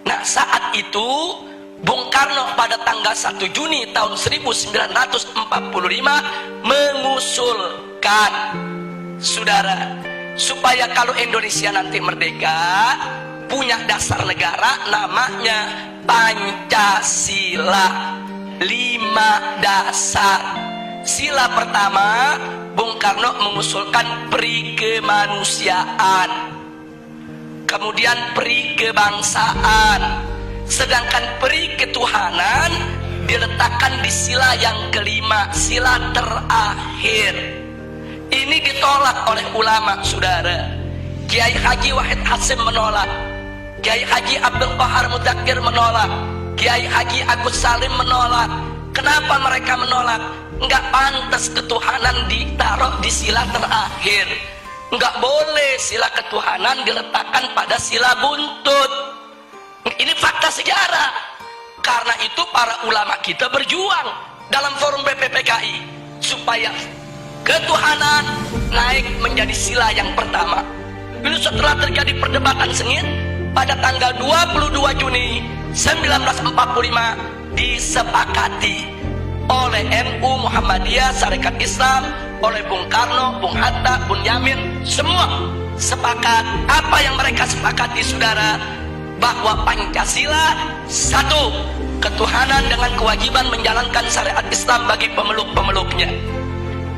Nah, saat itu Bung Karno pada tanggal 1 Juni tahun 1945 mengusulkan, saudara, supaya kalau Indonesia nanti merdeka punya dasar negara namanya Pancasila. 5 dasar. Sila pertama, Bung Karno mengusulkan peri kemanusiaan, kemudian peri kebangsaan, sedangkan peri ketuhanan diletakkan di sila yang kelima, sila terakhir. Ini ditolak oleh ulama, saudara. Kiai Haji Wahid Hasyim menolak, Kiai Haji Abdul Qahar Mudzakkir menolak, Kiai Haji Agus Salim menolak. Kenapa mereka menolak? Enggak pantas ketuhanan ditaruh di sila terakhir. Enggak boleh sila ketuhanan diletakkan pada sila buntut. Ini fakta sejarah. Karena itu para ulama kita berjuang dalam forum BPPKI supaya ketuhanan naik menjadi sila yang pertama. Lalu setelah terjadi perdebatan sengit, pada tanggal 22 Juni 1945 disepakati oleh NU, Muhammadiyah, Sarekat Islam, oleh Bung Karno, Bung Hatta, Bung Yamin, semua sepakat. Apa yang mereka sepakati, saudara? Bahwa Pancasila, satu, ketuhanan dengan kewajiban menjalankan syariat Islam bagi pemeluk-pemeluknya.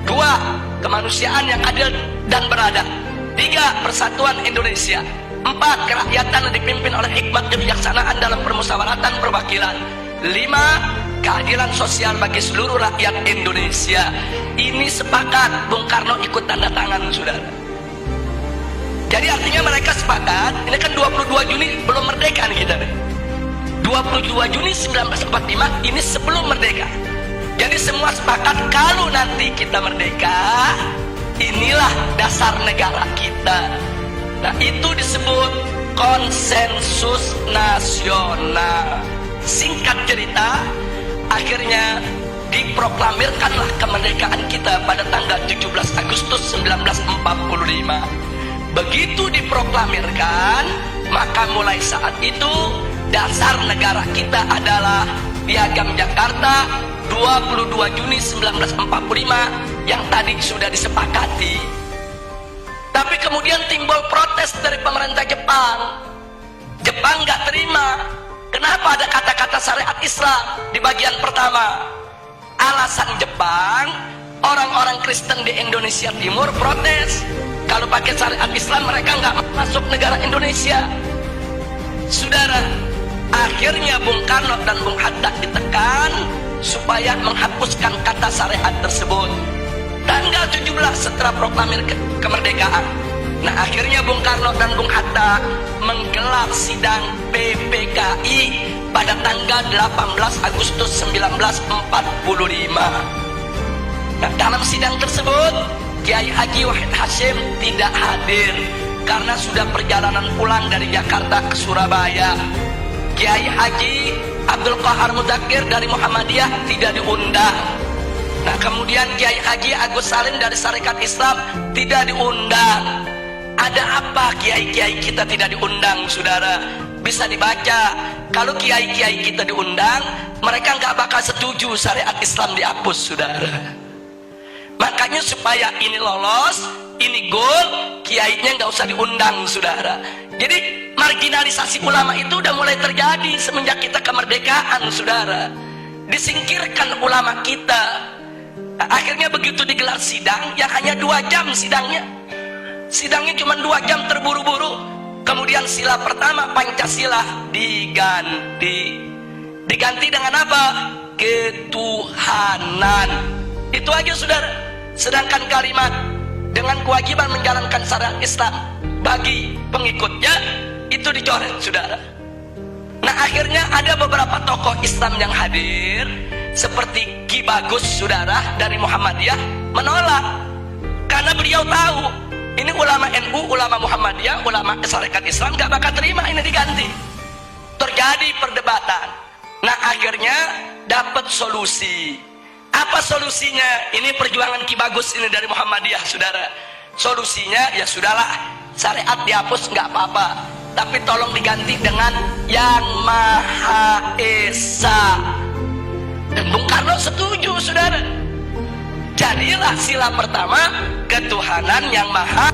Dua, kemanusiaan yang adil dan beradab. Tiga, persatuan Indonesia. Empat, kerakyatan yang dipimpin oleh hikmat kebijaksanaan dalam permusyawaratan perwakilan. Lima, keadilan sosial bagi seluruh rakyat Indonesia. Ini sepakat, Bung Karno ikut tanda tangan, saudara. Jadi artinya mereka sepakat. Ini kan 22 Juni belum merdeka nih kita. 22 Juni 1945 ini sebelum merdeka. Jadi semua sepakat kalau nanti kita merdeka, inilah dasar negara kita. Nah, itu disebut konsensus nasional. Singkat cerita, akhirnya diproklamirkanlah kemerdekaan kita pada tanggal 17 Agustus 1945. Begitu diproklamirkan, maka mulai saat itu dasar negara kita adalah Piagam Jakarta 22 Juni 1945 yang tadi sudah disepakati. Tapi kemudian timbul protes dari pemerintah Jepang. Jepang nggak terima. Kenapa ada kata-kata syariat Islam di bagian pertama? Alasan Jepang, orang-orang Kristen di Indonesia Timur protes. Kalau pakai syariat Islam mereka nggak masuk negara Indonesia. Saudara, akhirnya Bung Karno dan Bung Hatta ditekan supaya menghapuskan kata syariat tersebut. Tanggal 17 setelah proklamir kemerdekaan. Nah, akhirnya Bung Karno dan Bung Hatta menggelar sidang PPKI pada tanggal 18 Agustus 1945. Nah, dalam sidang tersebut Kiai Haji Wahid Hasyim tidak hadir karena sudah perjalanan pulang dari Jakarta ke Surabaya. Kiai Haji Abdul Qahar Mudzakkir dari Muhammadiyah tidak diundang. Nah, kemudian Kiai Haji Agus Salim dari Sarekat Islam tidak diundang. Ada apa kiai-kiai kita tidak diundang, saudara? Bisa dibaca. Kalau kiai-kiai kita diundang, mereka nggak bakal setuju syariat Islam dihapus, saudara. Makanya supaya ini lolos, ini goal, kiainya nggak usah diundang, saudara. Jadi marginalisasi ulama itu udah mulai terjadi semenjak kita kemerdekaan, saudara. Disingkirkan ulama kita. Nah, akhirnya begitu digelar sidang, yang hanya 2 jam sidangnya. Sidangnya cuma 2 jam terburu-buru. Kemudian sila pertama Pancasila diganti. Diganti dengan apa? Ketuhanan. Itu aja, saudara. Sedangkan kalimat dengan kewajiban menjalankan syariat Islam bagi pengikutnya itu dicoret, saudara. Nah, akhirnya ada beberapa tokoh Islam yang hadir seperti Ki Bagus, saudara, dari Muhammadiyah menolak karena beliau tahu ini ulama NU, ulama Muhammadiyah, ulama Sarekat Islam gak bakal terima ini diganti. Terjadi perdebatan. Nah, akhirnya dapat solusi. Apa solusinya? Ini perjuangan Ki Bagus ini dari Muhammadiyah, saudara. Solusinya ya sudahlah, syariat dihapus nggak apa-apa. tapi tolong diganti dengan Yang Maha Esa. Dan Bung Karno setuju, saudara. Jadilah sila pertama ketuhanan Yang Maha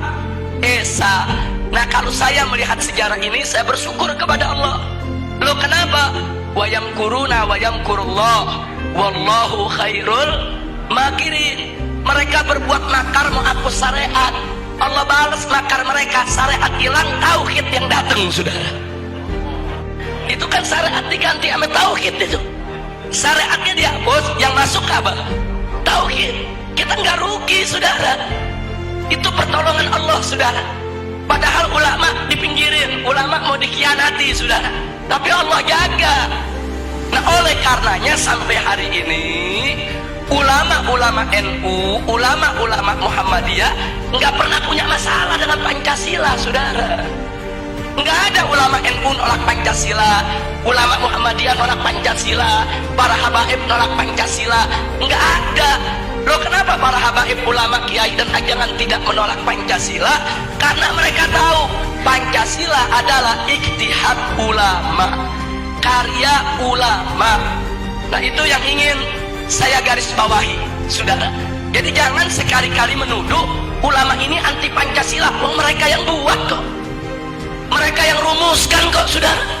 Esa. Nah, kalau saya melihat sejarah ini, saya bersyukur kepada Allah. Loh, kenapa? Wa yamkuruna wa yamkurullah wallahu khairul makirin. Mereka berbuat makar menghapus syariat, Allah balas makar mereka. Syariat hilang, tauhid yang datang, saudara. Itu kan syariat diganti sama tauhid itu. Syariatnya dihapus, yang masuk apa? Tauhid. Kita nggak rugi, saudara. Itu pertolongan Allah, saudara. Padahal ulama dipinggirin, ulama mau dikhianati, saudara. Tapi Allah jaga. Nah, oleh karenanya sampai hari ini ulama-ulama NU, ulama-ulama Muhammadiyah nggak pernah punya masalah dengan Pancasila, saudara. Nggak ada ulama NU nolak Pancasila, ulama Muhammadiyah nolak Pancasila, para habaib nolak Pancasila. Nggak ada. Loh, kenapa para habaib, ulama, kiai dan ajangan tidak menolak Pancasila? Karena mereka tahu Pancasila adalah ijtihad ulama, karya ulama. Nah, itu yang ingin saya garis bawahi, saudara. Jadi jangan sekali-kali menuduh ulama ini anti Pancasila. Mereka yang buat kok, mereka yang rumuskan kok, saudara.